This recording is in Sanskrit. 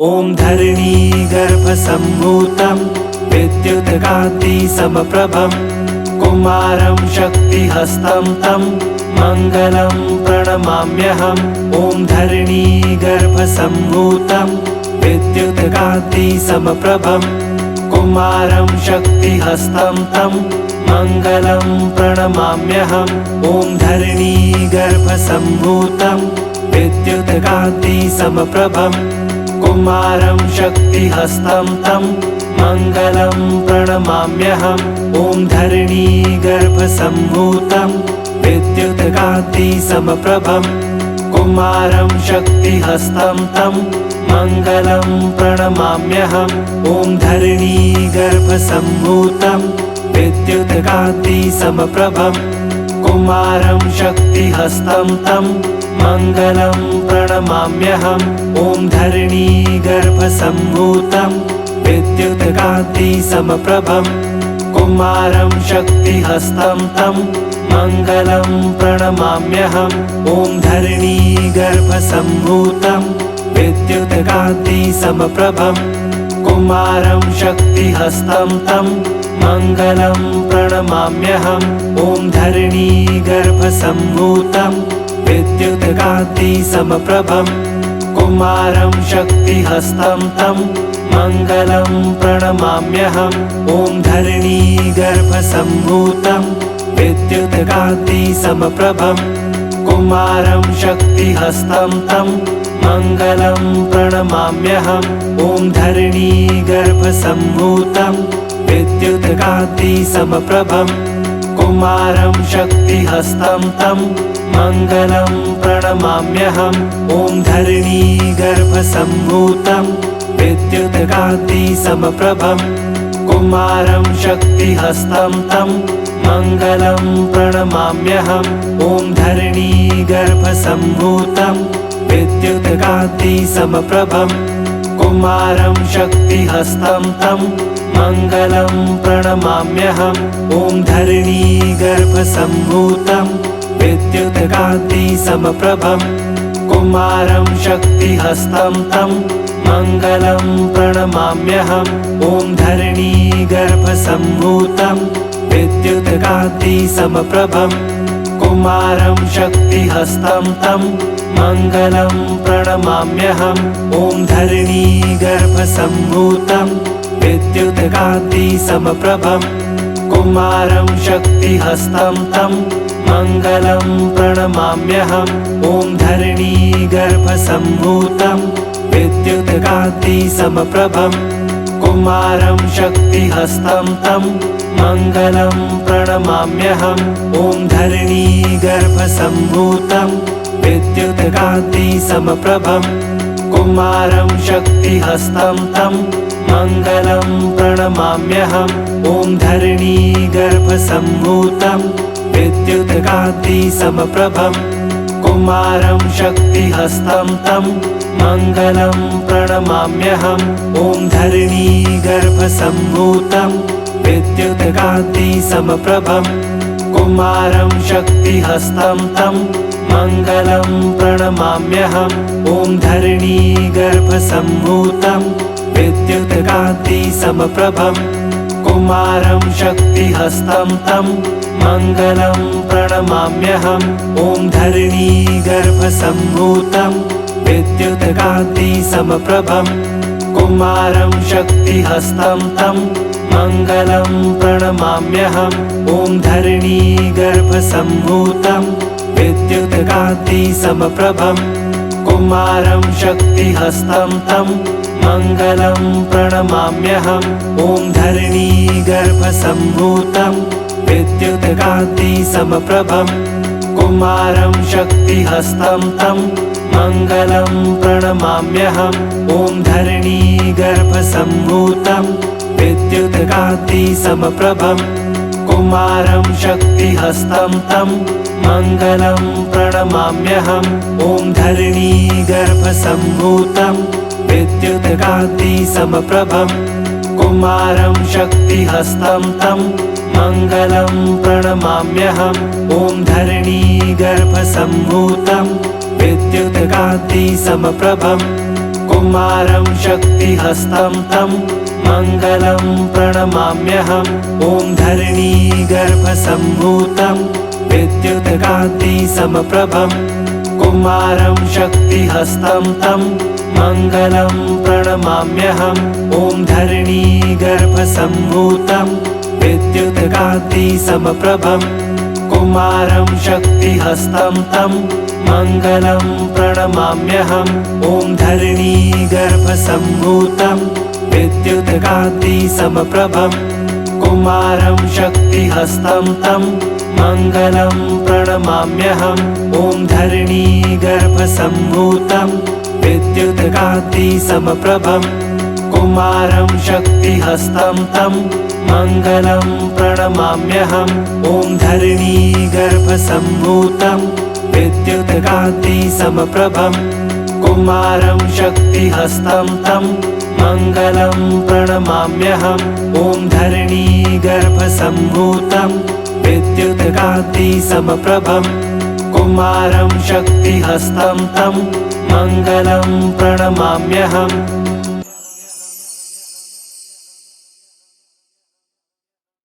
ॐ धरणीगर्भसम्भूतं विद्युत्कान्तिसमप्रभं कुमारं शक्तिहस्तं तं मङ्गलं प्रणमाम्यहम्। ॐ धरणीगर्भसम्भूतं विद्युत्कान्तिसमप्रभं कुमारं शक्तिहस्तं तं मङ्गलं प्रणमाम्यहम्। ॐ धरणीगर्भसम्भूतं विद्युत्कान्तिसमप्रभं कुमारं शक्तिहस्तं तं मङ्गलं प्रणमाम्यहम्। ॐ धरणीगर्भसम्भूतं विद्युत्कान्तिसमप्रभं कुमारं शक्तिहस्तं तं मङ्गलं प्रणमाम्यहम्। ॐ धरणीगर्भसम्भूतं विद्युत्कान्तिसमप्रभं कुमारं शक्तिहस्तं तं मङ्गलं प्रणमाम्यहम्। ॐ धरणीगर्भसम्भूतं विद्युत्कान्तिसमप्रभं कुमारं शक्तिहस्तं तं मङ्गलं प्रणमाम्यहम्। ॐ धरणीगर्भसम्भूतं विद्युत्कान्तिसमप्रभं कुमारं शक्तिहस्तं तं मङ्गलं प्रणमाम्यहम्। ॐ धरणीगर्भसम्भूतं विद्युत्कान्तिसमप्रभं कुमारं शक्तिहस्तं तं मङ्गलं प्रणमाम्यहम्। ॐ धरणीगर्भसम्भूतं विद्युत्कान्तिसमप्रभं कुमारं शक्तिहस्तं तं मङ्गलं प्रणमाम्यहम्। ॐ धरणीगर्भसम्भूतं विद्युत्कान्तिसमप्रभं कुमारं शक्तिहस्तं तं मङ्गलं प्रणमाम्यहम्। ॐ धरणीगर्भसम्भूतं विद्युत्कान्तिसमप्रभं कुमारं शक्तिहस्तं तं मङ्गलं प्रणमाम्यहम्। ॐ धरणीगर्भसम्भूतं विद्युत्कान्तिसमप्रभं कुमारं शक्तिहस्तं तं मङ्गलं प्रणमाम्यहम्। ॐ धरणीगर्भसम्भूतं विद्युत्कान्तिसमप्रभं कुमारं शक्तिहस्तं तं मङ्गलं प्रणमाम्यहम्। ॐ धरणीगर्भसम्भूतं विद्युत्कान्तिसमप्रभं कुमारं शक्तिहस्तं तं मङ्गलं प्रणमाम्यहम्। ॐ धरणीगर्भसम्भूतं विद्युत्कान्तिसमप्रभं कुमारं शक्तिहस्तं तं मङ्गलं प्रणमाम्यहम्। ॐ धरणीगर्भसम्भूतं विद्युत्कान्तिसमप्रभं कुमारं शक्तिहस्तं तं मङ्गलं प्रणमाम्यहम्। ॐ धरणीगर्भसम्भूतं विद्युत्कान्तिसमप्रभं कुमारं शक्तिहस्तं तं मङ्गलं प्रणमाम्यहम्। ॐ धरणीगर्भसम्भूतं विद्युत्कान्तिसमप्रभं कुमारं शक्तिहस्तं तं मङ्गलं प्रणमाम्यहम्। ॐ धरणीगर्भसम्भूतं विद्युत्कान्तिसमप्रभं कुमारं शक्तिहस्तं तं मङ्गलं प्रणमाम्यहम्। ॐ धरणीगर्भसम्भूतं विद्युत्कान्तिसमप्रभं कुमारं शक्तिहस्तं तं मङ्गलं प्रणमाम्यहम्। ॐ धरणीगर्भसम्भूतं विद्युत्कान्तिसमप्रभं कुमारं शक्तिहस्तं तं मङ्गलं प्रणमाम्यहम्। ॐ धरणीगर्भसम्भूतं विद्युत्कान्तिसमप्रभं कुमारं शक्तिहस्तं तं मङ्गलं प्रणमाम्यहम्। ॐ धरणीगर्भसम्भूतं विद्युत्कान्तिसमप्रभं कुमारं शक्तिहस्तं तं मङ्गलं प्रणमाम्यहम्। ॐ धरणीगर्भसम्भूतं विद्युत्कान्तिसमप्रभं कुमारं शक्तिहस्तं तं मङ्गलं प्रणमाम्यहम्। ॐ धरणीगर्भसम्भूतं विद्युत्कान्तिसमप्रभं कुमारं शक्तिहस्तं तं मङ्गलं प्रणमाम्यहम्। ॐ धरणीगर्भसम्भूतं विद्युत्कान्तिसमप्रभं कुमारं शक्तिहस्तं तं मङ्गलं प्रणमाम्यहम्। ॐ धरणीगर्भसम्भूतं विद्युत्कान्तिसमप्रभं कुमारं शक्तिहस्तं तं मङ्गलं प्रणमाम्यहम्। ॐ धरणीगर्भसम्भूतं विद्युत्कान्तिसमप्रभं कुमारं शक्तिहस्तं तं मङ्गलं प्रणमाम्यहम्। ॐ धरणीगर्भसम्भूतं विद्युत्कान्तिसमप्रभं कुमारं शक्तिहस्तं तं मङ्गलं प्रणमाम्यहम्। ॐ धरणीगर्भसम्भूतं विद्युत्कान्तिसमप्रभं कुमारं शक्तिहस्तं तं मङ्गलं प्रणमाम्यहम्। ॐ धरणीगर्भसम्भूतं विद्युत्कान्तिसमप्रभं कुमारं शक्तिहस्तं तं मङ्गलं प्रणमाम्यहम्। ॐ धरणीगर्भसम्भूतं विद्युत्कान्तिसमप्रभं कुमारं शक्तिहस्तं तं मङ्गलं प्रणमाम्यहम्।